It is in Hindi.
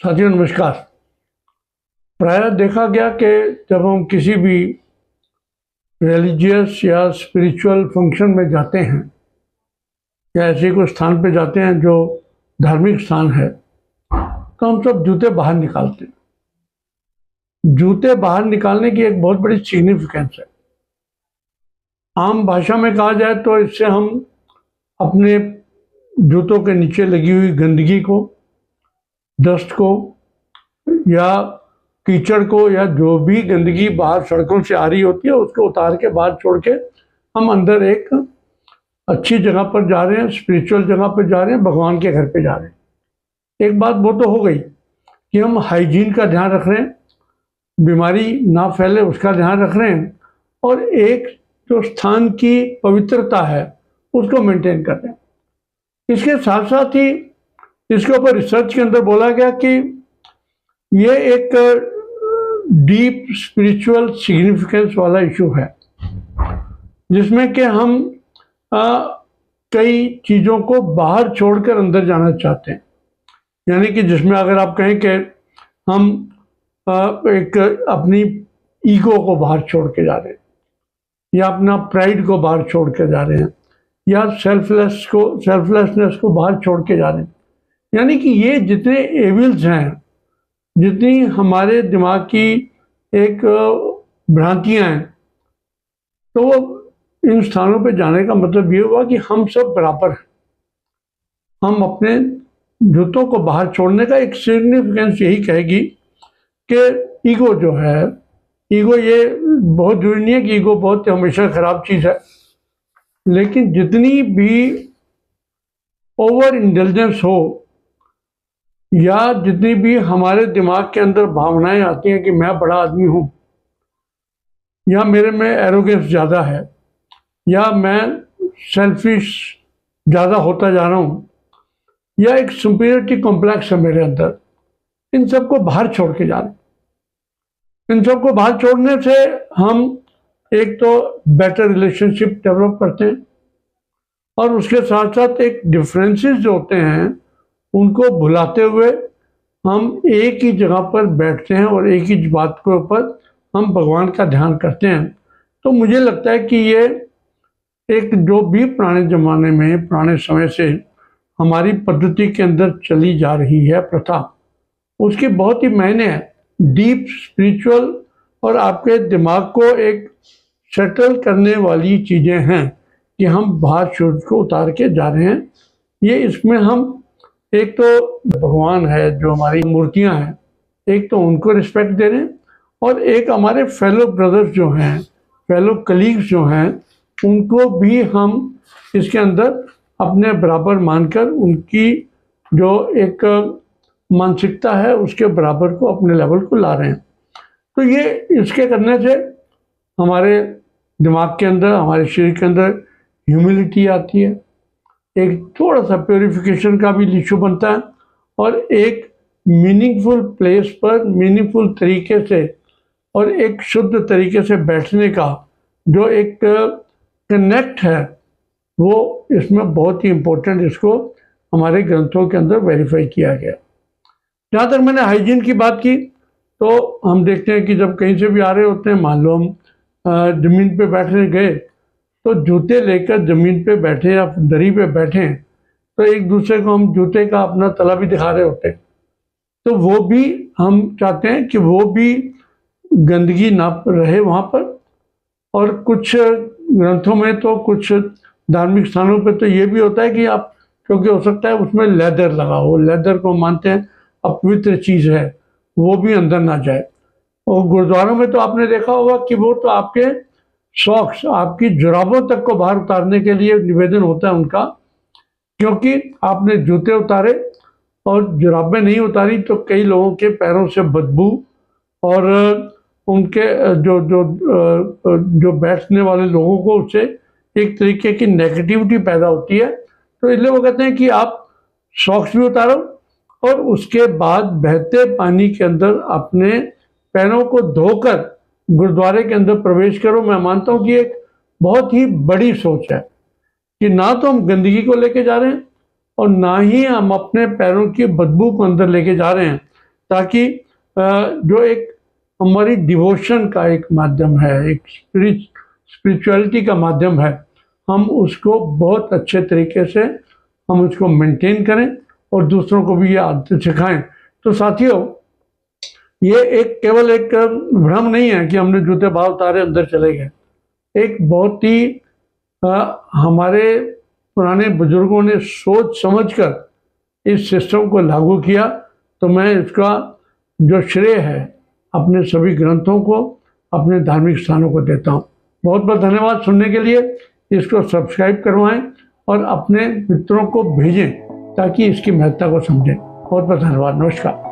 साथियों नमस्कार। प्रायः देखा गया कि जब हम किसी भी रिलीजियस या स्पिरिचुअल फंक्शन में जाते हैं या ऐसे कोई स्थान पे जाते हैं जो धार्मिक स्थान है, तो हम सब जूते बाहर निकालते हैं। जूते बाहर निकालने की एक बहुत बड़ी सिग्निफिकेंस है। आम भाषा में कहा जाए तो इससे हम अपने जूतों के नीचे लगी हुई गंदगी को, डस्ट को या कीचड़ को या जो भी गंदगी बाहर सड़कों से आ रही होती है उसको उतार के बाहर छोड़ के हम अंदर एक अच्छी जगह पर जा रहे हैं, स्पिरिचुअल जगह पर जा रहे हैं, भगवान के घर पे जा रहे हैं। एक बात वो तो हो गई कि हम हाइजीन का ध्यान रख रहे हैं, बीमारी ना फैले उसका ध्यान रख रहे हैं, और एक जो स्थान की पवित्रता है उसको मेंटेन कर रहे हैं। इसके साथ साथ ही इसके ऊपर रिसर्च के अंदर बोला गया कि ये एक डीप स्पिरिचुअल सिग्निफिकेंस वाला इशू है, जिसमें कि हम कई चीज़ों को बाहर छोड़कर अंदर जाना चाहते हैं। यानी कि जिसमें अगर आप कहें कि हम एक अपनी ईगो को बाहर छोड़ के जा रहे हैं, या अपना प्राइड को बाहर छोड़ के जा रहे हैं, या सेल्फलेसनेस को बाहर छोड़ के जा रहे हैं। यानी कि ये जितने एविल्स हैं, जितनी हमारे दिमाग की एक भ्रांतियाँ हैं, तो वो इन स्थानों पे जाने का मतलब ये हुआ कि हम सब बराबर हैं। हम अपने जूतों को बाहर छोड़ने का एक सिग्निफिकेंस यही कहेगी कि ईगो जो है, ईगो ये बहुत जरूरी नहीं है कि ईगो बहुत हमेशा खराब चीज़ है, लेकिन जितनी भी ओवर इंटेलिजेंस हो या जितनी भी हमारे दिमाग के अंदर भावनाएं आती हैं कि मैं बड़ा आदमी हूँ, या मेरे में एरोगेंस ज़्यादा है, या मैं सेल्फिश ज़्यादा होता जा रहा हूँ, या एक सुपीरियरिटी कॉम्प्लेक्स है मेरे अंदर, इन सबको बाहर छोड़ के जा रहे हैं। इन सबको बाहर छोड़ने से हम एक तो बेटर रिलेशनशिप डेवलप करते हैं, और उसके साथ साथ एक डिफरेंसेस जो होते हैं उनको भुलाते हुए हम एक ही जगह पर बैठते हैं और एक ही बात के ऊपर हम भगवान का ध्यान करते हैं। तो मुझे लगता है कि ये एक जो भी पुराने ज़माने में, पुराने समय से हमारी पद्धति के अंदर चली जा रही है प्रथा, उसके बहुत ही मायने हैं, डीप स्पिरिचुअल और आपके दिमाग को एक सेटल करने वाली चीज़ें हैं कि हम बाहर शूज को उतार के जा रहे हैं। ये इसमें हम एक तो भगवान है, जो हमारी मूर्तियां हैं, एक तो उनको रिस्पेक्ट दे रहे हैं, और एक हमारे फेलो ब्रदर्स जो हैं, फेलो कलीग्स जो हैं, उनको भी हम इसके अंदर अपने बराबर मानकर उनकी जो एक मानसिकता है उसके बराबर को, अपने लेवल को ला रहे हैं। तो ये इसके करने से हमारे दिमाग के अंदर, हमारे शरीर के अंदर ह्यूमिलिटी आती है, एक थोड़ा सा प्योरिफिकेशन का भी इशू बनता है, और एक मीनिंगफुल प्लेस पर मीनिंगफुल तरीके से और एक शुद्ध तरीके से बैठने का जो एक कनेक्ट है, वो इसमें बहुत ही इम्पोर्टेंट, इसको हमारे ग्रंथों के अंदर वेरीफाई किया गया। जहाँ तक मैंने हाइजीन की बात की, तो हम देखते हैं कि जब कहीं से भी आ रहे होते हैं, मान लो हम ज़मीन पे बैठने गए, तो जूते लेकर ज़मीन पे बैठे या दरी पे बैठे, तो एक दूसरे को हम जूते का अपना तला भी दिखा रहे होते हैं। तो वो भी हम चाहते हैं कि वो भी गंदगी ना रहे वहाँ पर। और कुछ ग्रंथों में तो, कुछ धार्मिक स्थानों पे तो ये भी होता है कि आप, क्योंकि हो सकता है उसमें लेदर लगा हो, लेदर को मानते हैं अपवित्र चीज़ है, वो भी अंदर ना जाए। और गुरुद्वारों में तो आपने देखा होगा कि वो तो आपके सॉक्स, आपकी जुराबों तक को बाहर उतारने के लिए निवेदन होता है उनका, क्योंकि आपने जूते उतारे और जुराबें नहीं उतारी तो कई लोगों के पैरों से बदबू और उनके जो बैठने वाले लोगों को उससे एक तरीके की नेगेटिविटी पैदा होती है। तो इसलिए वो कहते हैं कि आप सॉक्स भी उतारो और उसके बाद बहते पानी के अंदर अपने पैरों को धोकर गुरुद्वारे के अंदर प्रवेश करो। मैं मानता हूँ कि एक बहुत ही बड़ी सोच है कि ना तो हम गंदगी को लेके जा रहे हैं और ना ही हम अपने पैरों की बदबू को अंदर लेके जा रहे हैं, ताकि जो एक हमारी डिवोशन का एक माध्यम है, एक स्पिरिचुअलिटी का माध्यम है, हम उसको बहुत अच्छे तरीके से हम उसको मेंटेन करें और दूसरों को भी ये आदत सिखाएं। तो साथियों, ये एक केवल एक भ्रम नहीं है कि हमने जूते बाहर उतारे अंदर चले गए। एक बहुत ही हमारे पुराने बुजुर्गों ने सोच समझकर इस सिस्टम को लागू किया। तो मैं इसका जो श्रेय है अपने सभी ग्रंथों को, अपने धार्मिक स्थानों को देता हूँ। बहुत बहुत धन्यवाद सुनने के लिए। इसको सब्सक्राइब करवाएं और अपने मित्रों को भेजें ताकि इसकी महत्ता को समझें। बहुत बहुत धन्यवाद। नमस्कार।